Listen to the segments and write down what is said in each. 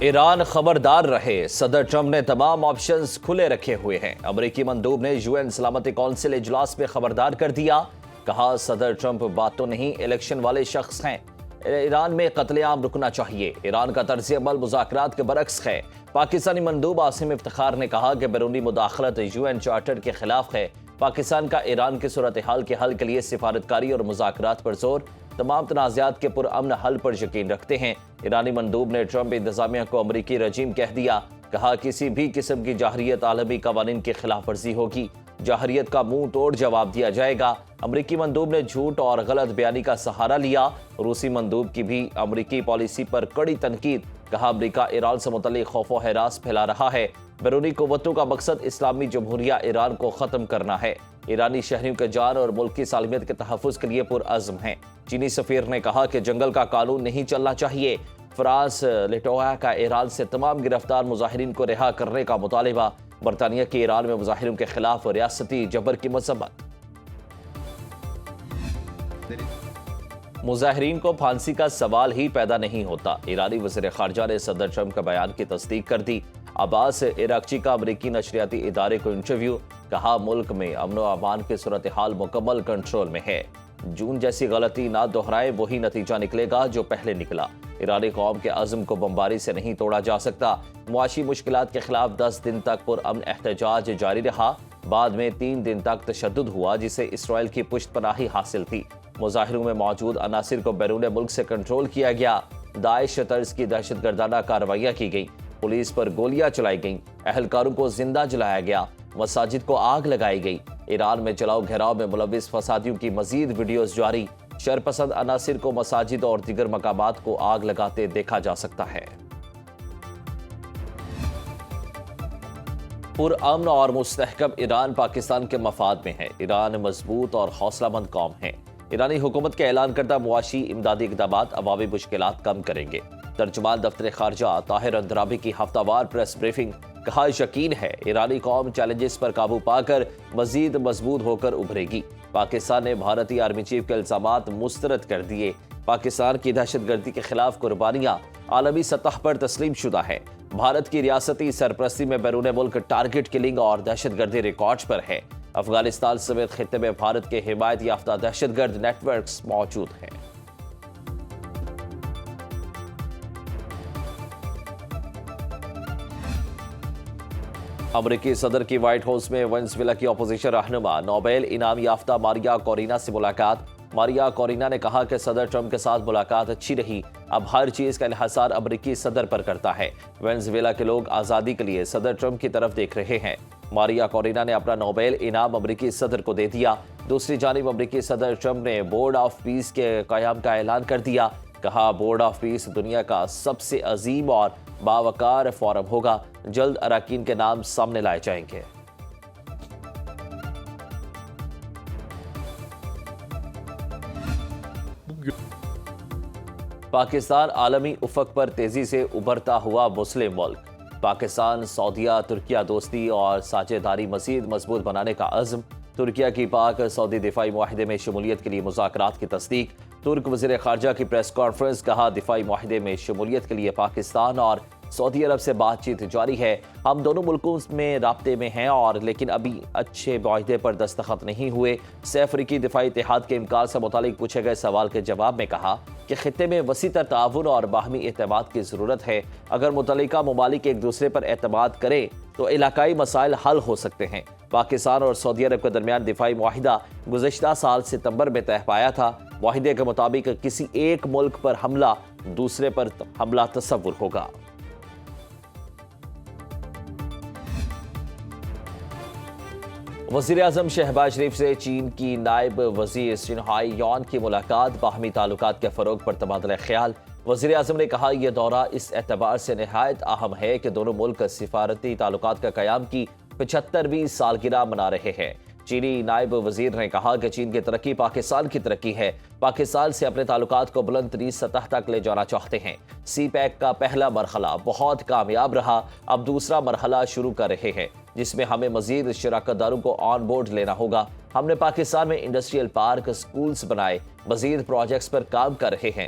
ایران خبردار رہے، صدر ٹرمپ نے تمام آپشنز کھلے رکھے ہوئے ہیں۔ امریکی مندوب نے UN سلامتی کونسل اجلاس میں خبردار کر دیا، کہا صدر ٹرمپ بات تو نہیں، الیکشن والے شخص ہیں۔ ایران میں قتل عام رکنا چاہیے۔ ایران کا طرز عمل مذاکرات کے برعکس ہے۔ پاکستانی مندوب عاصم افتخار نے کہا کہ بیرونی مداخلت UN چارٹر کے خلاف ہے۔ پاکستان کا ایران کی صورتحال کے حل کے لیے سفارتکاری اور مذاکرات پر زور، تمام تنازعات کے پرامن حل پر یقین رکھتے ہیں۔ ایرانی مندوب نے ٹرمپ انتظامیہ کو امریکی رجیم کہہ دیا، کہا کسی بھی قسم کی جارحیت عالمی قوانین کی خلاف ورزی ہوگی، جارحیت کا منہ توڑ جواب دیا جائے گا۔ امریکی مندوب نے جھوٹ اور غلط بیانی کا سہارا لیا۔ روسی مندوب کی بھی امریکی پالیسی پر کڑی تنقید، کہا امریکہ ایران سے متعلق خوف و ہراس پھیلا رہا ہے۔ بیرونی قوتوں کا مقصد اسلامی جمہوریہ ایران کو ختم کرنا ہے۔ ایرانی شہریوں کے جان اور ملک کی سالمیت کے تحفظ کے لیے پرعزم ہیں۔ چینی سفیر نے کہا کہ جنگل کا قانون نہیں چلنا چاہیے۔ فرانس لیٹوا کا ایران سے تمام گرفتار مظاہرین کو رہا کرنے کا مطالبہ۔ برطانیہ کی ایران میں مظاہرین کے خلاف ریاستی جبر کی مذمت۔ مظاہرین کو پھانسی کا سوال ہی پیدا نہیں ہوتا، ایرانی وزیر خارجہ نے صدر ٹرمپ کے بیان کی تصدیق کر دی۔ عباس عراقچی کا امریکی نشریاتی ادارے کو انٹرویو، کہا ملک میں امن و امان کی صورتحال مکمل کنٹرول میں ہے۔ جون جیسی غلطی نہ دہرائیں، وہی نتیجہ نکلے گا جو پہلے نکلا۔ ایرانی قوم کے عزم کو بمباری سے نہیں توڑا جا سکتا۔ معاشی مشکلات کے خلاف 10 دن تک پرامن احتجاج جاری رہا، بعد میں 3 دن تک تشدد ہوا جسے اسرائیل کی پشت پناہی حاصل تھی۔ مظاہروں میں موجود عناصر کو بیرون ملک سے کنٹرول کیا گیا۔ داعش طرز کی دہشت گردانہ کارروائیاں کی گئیں، پولیس پر گولیاں چلائی گئیں، اہلکاروں کو زندہ جلایا گیا، مساجد کو آگ لگائی گئی۔ ایران میں جلاؤ گھیراؤ میں ملوث فسادیوں کی مزید ویڈیوز جاری، شرپسند عناصر کو مساجد اور دیگر مقامات کو آگ لگاتے دیکھا جا سکتا ہے۔ پرامن اور مستحکم ایران پاکستان کے مفاد میں ہے۔ ایران مضبوط اور حوصلہ مند قوم ہے۔ ایرانی حکومت کے اعلان کردہ معاشی امدادی اقدامات عوامی مشکلات کم کریں گے۔ ترجمان دفتر خارجہ طاہر اندرابی کی ہفتہ وار پریس بریفنگ، کہا یقین ہے ایرانی قوم چیلنجز پر قابو پا کر مزید مضبوط ہو کر ابھرے گی۔ پاکستان نے بھارتی آرمی چیف کے الزامات مسترد کر دیے۔ پاکستان کی دہشت گردی کے خلاف قربانیاں عالمی سطح پر تسلیم شدہ ہے۔ بھارت کی ریاستی سرپرستی میں بیرون ملک ٹارگٹ کلنگ اور دہشت گردی ریکارڈز پر ہے۔ افغانستان سمیت خطے میں بھارت کے حمایت یافتہ دہشت گرد نیٹ ورکس موجود ہیں۔ امریکی صدر کی وائٹ ہاؤس میں وینزویلا کی اپوزیشن رہنما نوبیل انعام یافتہ ماریا کورینا سے ملاقات۔ ماریا کورینا نے کہا کہ صدر ٹرمپ کے ساتھ ملاقات اچھی رہی، اب ہر چیز کا انحصار امریکی صدر پر کرتا ہے۔ وینزویلا کے لوگ آزادی کے لیے صدر ٹرمپ کی طرف دیکھ رہے ہیں۔ ماریا کورینا نے اپنا نوبیل انعام امریکی صدر کو دے دیا۔ دوسری جانب امریکی صدر ٹرمپ نے بورڈ آف پیس کے قیام کا اعلان کر دیا، کہا بورڈ آف پیس دنیا کا سب سے عظیم اور باوقار فورم ہوگا، جلد اراکین کے نام سامنے لائے جائیں گے۔ پاکستان عالمی افق پر تیزی سے ابھرتا ہوا مسلم ملک۔ پاکستان سعودیہ ترکیہ دوستی اور ساجھیداری مزید مضبوط بنانے کا عزم۔ ترکیہ کی پاک سعودی دفاعی معاہدے میں شمولیت کے لیے مذاکرات کی تصدیق۔ ترک وزیر خارجہ کی پریس کانفرنس، کہا دفاعی معاہدے میں شمولیت کے لیے پاکستان اور سعودی عرب سے بات چیت جاری ہے۔ ہم دونوں ملکوں میں رابطے میں ہیں لیکن ابھی اچھے معاہدے پر دستخط نہیں ہوئے۔ سے افریقی دفاعی اتحاد کے امکان سے متعلق پوچھے گئے سوال کے جواب میں کہا کہ خطے میں وسیع تر تعاون اور باہمی اعتماد کی ضرورت ہے۔ اگر متعلقہ ممالک ایک دوسرے پر اعتماد کریں تو علاقائی مسائل حل ہو سکتے ہیں۔ پاکستان اور سعودی عرب کے درمیان دفاعی معاہدہ گزشتہ سال ستمبر میں طے پایا تھا۔ معاہدے کے مطابق کسی ایک ملک پر حملہ دوسرے پر حملہ تصور ہوگا۔ وزیر اعظم شہباز شریف سے چین کی نائب وزیر شنہائی یان کی ملاقات، باہمی تعلقات کے فروغ پر تبادلہ خیال۔ وزیر اعظم نے کہا یہ دورہ اس اعتبار سے نہایت اہم ہے کہ دونوں ملک سفارتی تعلقات کا قیام کی 75ویں سالگرہ منا رہے ہیں۔ چینی نائب وزیر نے کہا کہ چین کی ترقی پاکستان کی ترقی ہے، پاکستان سے اپنے تعلقات کو بلند ترین سطح تک لے جانا چاہتے ہیں۔ سی پیک کا پہلا مرحلہ بہت کامیاب رہا، اب دوسرا مرحلہ شروع کر رہے ہیں جس میں ہمیں مزید شراکت داروں کو آن بورڈ لینا ہوگا۔ ہم نے پاکستان میں انڈسٹریل پارک، سکولز بنائے، مزید پروجیکٹس پر کام کر رہے ہیں۔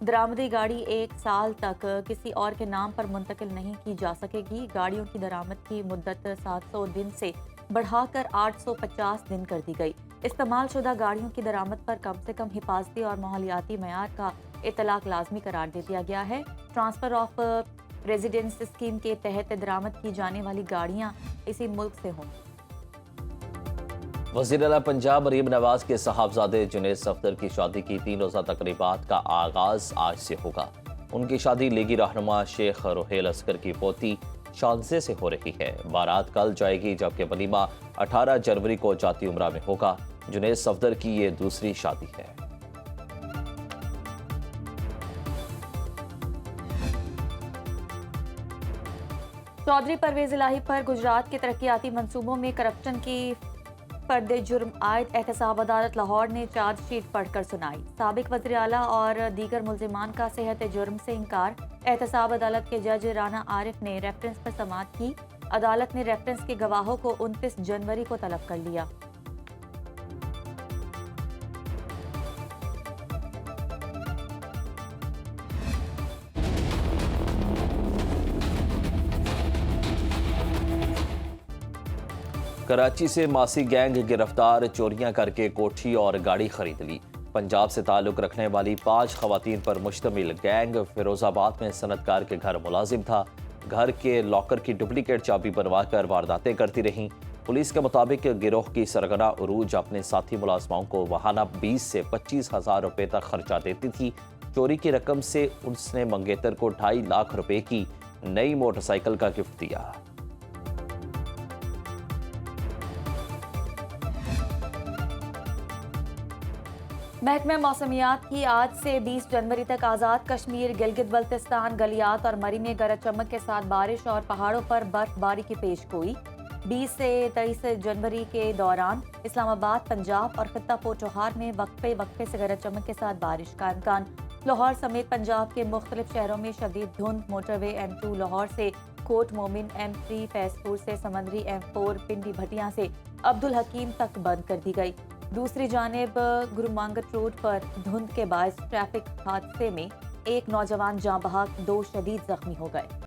درآمدی گاڑی 1 سال تک کسی اور کے نام پر منتقل نہیں کی جا سکے گی۔ گاڑیوں کی درآمد کی مدت 700 دن سے بڑھا کر 850 دن کر دی گئی۔ استعمال شدہ گاڑیوں کی درآمد پر کم سے کم حفاظتی اور ماحولیاتی معیار کا اطلاق لازمی قرار دے دیا گیا ہے۔ ٹرانسفر آف ریزیڈنس اسکیم کے تحت درآمد کی جانے والی گاڑیاں اسی ملک سے ہوں۔ وزیر اعلیٰ پنجاب مریم نواز کے صاحبزادے جنید صفدر کی شادی کی 3 روزہ تقریبات کا آغاز آج سے ہوگا۔ ان کی شادی لیگی رہنما شیخ روہیل اصغر کی پوتی شانزے سے ہو رہی ہے۔ بارات کل جائے گی جبکہ ولیمہ 18 جنوری کو جاتی عمرہ میں ہوگا۔ جنید صفدر کی یہ دوسری شادی ہے۔ چودھری پرویز الہی پر گجرات کے ترقیاتی منصوبوں میں کرپشن کی فرد جرم عائد احتساب عدالت لاہور نے چارج شیٹ پڑھ کر سنائی۔ سابق وزیر اعلیٰ اور دیگر ملزمان کا صحت جرم سے انکار۔ احتساب عدالت کے جج رانا عارف نے ریفرنس پر سماعت کی۔ عدالت نے ریفرنس کے گواہوں کو 29 جنوری کو طلب کر لیا۔ کراچی سے ماسی گینگ گرفتار، چوریاں کر کے کوٹھی اور گاڑی خرید لی۔ پنجاب سے تعلق رکھنے والی 5 خواتین پر مشتمل گینگ فیروز آباد میں صنعت کار کے گھر ملازم تھا۔ گھر کے لاکر کی ڈپلیکیٹ چابی بنوا کر وارداتیں کرتی رہیں۔ پولیس کے مطابق گروہ کی سرگنا عروج اپنے ساتھی ملازموں کو ماہانہ 20 سے 25 ہزار روپے تک خرچہ دیتی تھی۔ چوری کی رقم سے اس نے منگیتر کو 2.5 لاکھ روپے کی نئی موٹر سائیکل کا گفٹ دیا۔ محکمہ موسمیات کی آج سے 20 جنوری تک آزاد کشمیر، گلگت بلتستان، گلیات اور مری میں گرج چمک کے ساتھ بارش اور پہاڑوں پر برف باری کی پیش گوئی۔ 20 سے 23 جنوری کے دوران اسلام آباد، پنجاب اور خطہ پوٹوہار میں وقفے سے گرج چمک کے ساتھ بارش کا امکان۔ لاہور سمیت پنجاب کے مختلف شہروں میں شدید دھند۔ موٹر وے M2 لاہور سے کوٹ مومن، M3 فیض پور سے سمندری، M4 پنڈی بھٹیاں سے عبدالحکیم تک بند کر دی گئی۔ دوسری جانب گرومانگٹ روڈ پر دھند کے باعث ٹریفک حادثے میں 1 نوجوان جاں بحق، 2 شدید زخمی ہو گئے۔